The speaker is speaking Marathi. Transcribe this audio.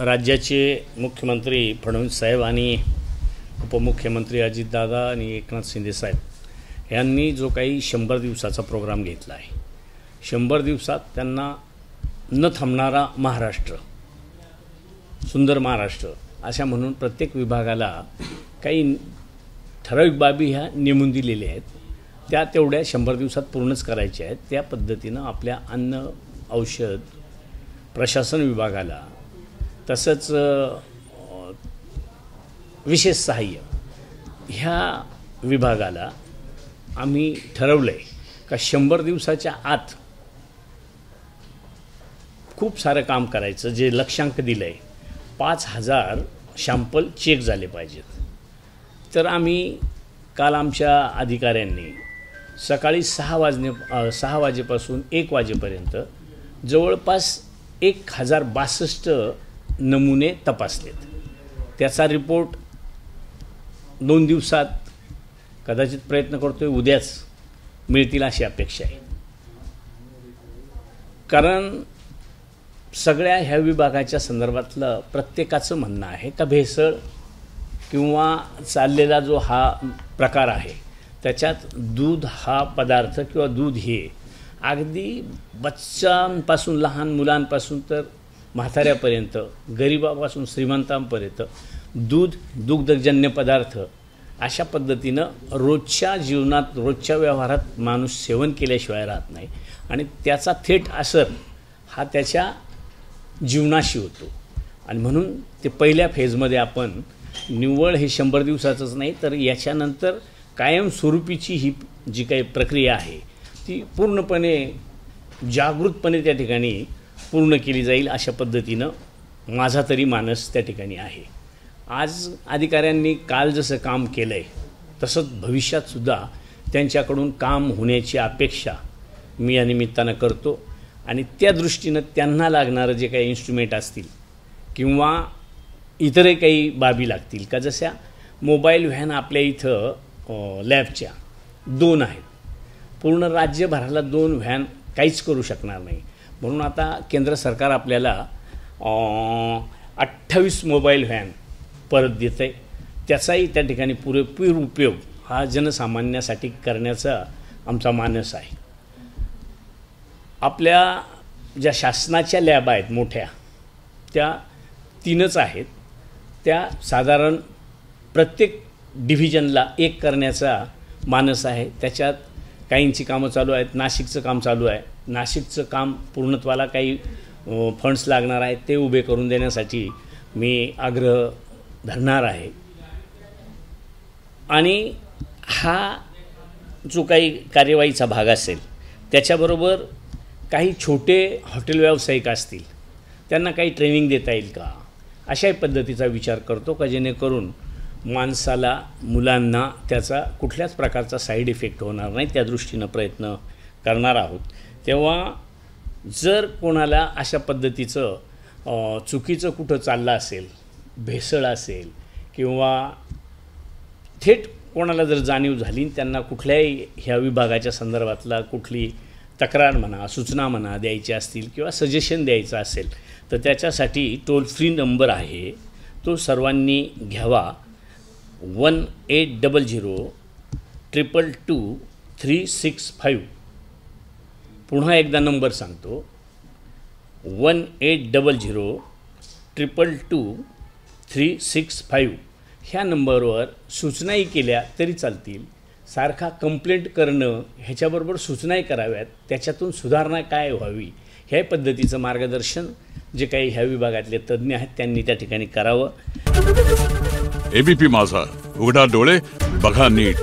राज्याचे मुख्यमंत्री फडणवीस साहेब आणि उपमुख्यमंत्री अजितदादा आणि एकनाथ शिंदे साहेब यांनी जो काही 100 दिवसाचा प्रोग्राम घेतला आहे, 100 दिवसात त्यांना न थांबणारा महाराष्ट्र, सुंदर महाराष्ट्र अशा म्हणून प्रत्येक विभागाला काही ठराविक बाबी ह्या नेमून दिलेल्या आहेत, त्या तेवढ्या 100 दिवसात पूर्णच करायच्या आहेत। त्या पद्धतीनं आपल्या अन्न, औषध, प्रशासन विभागाला तसंच विशेष सहाय्य ह्या विभागाला आम्ही ठरवलं आहे का 100 दिवसाच्या आत खूप सारं काम करायचं। जे लक्ष्यांक दिलं आहे 5000 शॅम्पल चेक झाले पाहिजेत। तर आम्ही काल आमच्या अधिकाऱ्यांनी सकाळी 6 वाजेपासून 1 वाजेपर्यंत जवळपास 1062 नमुने तपासलेत। त्याचा रिपोर्ट 2 दिवसात कदाचित प्रयत्न करतोय उद्याच मिळतील अशी अपेक्षा आहे। कारण सगळ्या ह्या विभागाच्या संदर्भातलं प्रत्येकाचं म्हणणं आहे का भेसळ किंवा चाललेला जो हा प्रकार आहे त्याच्यात दूध हा पदार्थ किंवा दूध हे अगदी बच्चांपासून, लहान मुलांपासून तर म्हाताऱ्यापर्यंत, गरिबापासून श्रीमंतांपर्यंत दूध, दुग्धजन्य पदार्थ अशा पद्धतीनं रोजच्या जीवनात, रोजच्या व्यवहारात माणूस सेवन केल्याशिवाय राहत नाही आणि त्याचा थेट असर हा त्याच्या जीवनाशी होतो। आणि म्हणून ते पहिल्या फेजमध्ये आपण निव्वळ हे 100 दिवसाचंच नाही तर याच्यानंतर कायमस्वरूपीची ही जी काही प्रक्रिया आहे ती पूर्णपणे जागृतपणे त्या ठिकाणी पूर्ण केली जाईल अशा पद्धतीनं माझा तरी मानस त्या ठिकाणी आहे। आज अधिकाऱ्यांनी काल जसं काम केलं आहे तसंच भविष्यातसुद्धा त्यांच्याकडून काम होण्याची अपेक्षा मी या निमित्तानं करतो आणि त्या दृष्टीनं त्यांना लागणारं जे काही इन्स्ट्रुमेंट असतील किंवा इतरही काही बाबी लागतील का, जशा मोबाईल व्हॅन आपल्या इथं लॅबच्या 2 आहेत, पूर्ण राज्यभराला 2 व्हॅन काहीच करू शकणार नाही। म्हणून आता केंद्र सरकार आपल्याला 28 मोबाईल व्हॅन परत देतं आहे। त्याचाही त्या ठिकाणी पुरेपूर उपयोग हा जनसामान्यासाठी करण्याचा आमचा मानस आहे। आपल्या ज्या शासनाच्या लॅब आहेत मोठ्या त्या 3च आहेत, त्या साधारण प्रत्येक डिव्हिजनला 1 करण्याचा मानस आहे। त्याच्यात काहींची कामं चालू आहेत, नाशिकचं काम चालू आहे। नाशिकचं काम पूर्णत्वाला काही फंड्स लागणार आहेत, ते उभे करून देण्यासाठी मी आग्रह धरणार आहे। आणि हा जो काही कार्यवाहीचा भाग असेल त्याच्याबरोबर काही छोटे हॉटेल व्यावसायिक असतील त्यांना काही ट्रेनिंग देता येईल का, अशाही पद्धतीचा विचार करतो का जेणेकरून माणसाला, मुलांना त्याचा कुठल्याच प्रकारचा साईड इफेक्ट होणार नाही, त्या दृष्टीनं प्रयत्न करणार आहोत। तेव्हा जर कोणाला अशा पद्धतीचं चुकीचं कुठं चाललं असेल, भेसळ असेल किंवा थेट कोणाला जर जाणीव झाली, त्यांना कुठल्याही ह्या विभागाच्या संदर्भातला कुठली तक्रार म्हणा, सूचना म्हणा द्यायची असतील किंवा सजेशन द्यायचं असेल तर त्याच्यासाठी टोल फ्री नंबर आहे, तो सर्वांनी घ्यावा। 1800-222-365। पुन्हा एकदा नंबर सांगतो, 1800-222-365 ह्या नंबरवर सूचनाही केल्या तरी चालतील। सारखा कंप्लेंट करणं ह्याच्याबरोबर सूचनाही कराव्यात, त्याच्यातून सुधारणा काय व्हावी ह्या पद्धतीचं मार्गदर्शन जे काही ह्या विभागातले तज्ज्ञ आहेत त्यांनी त्या ठिकाणी करावं। एबीपी माझा, उघडा डोळे बघा नीट।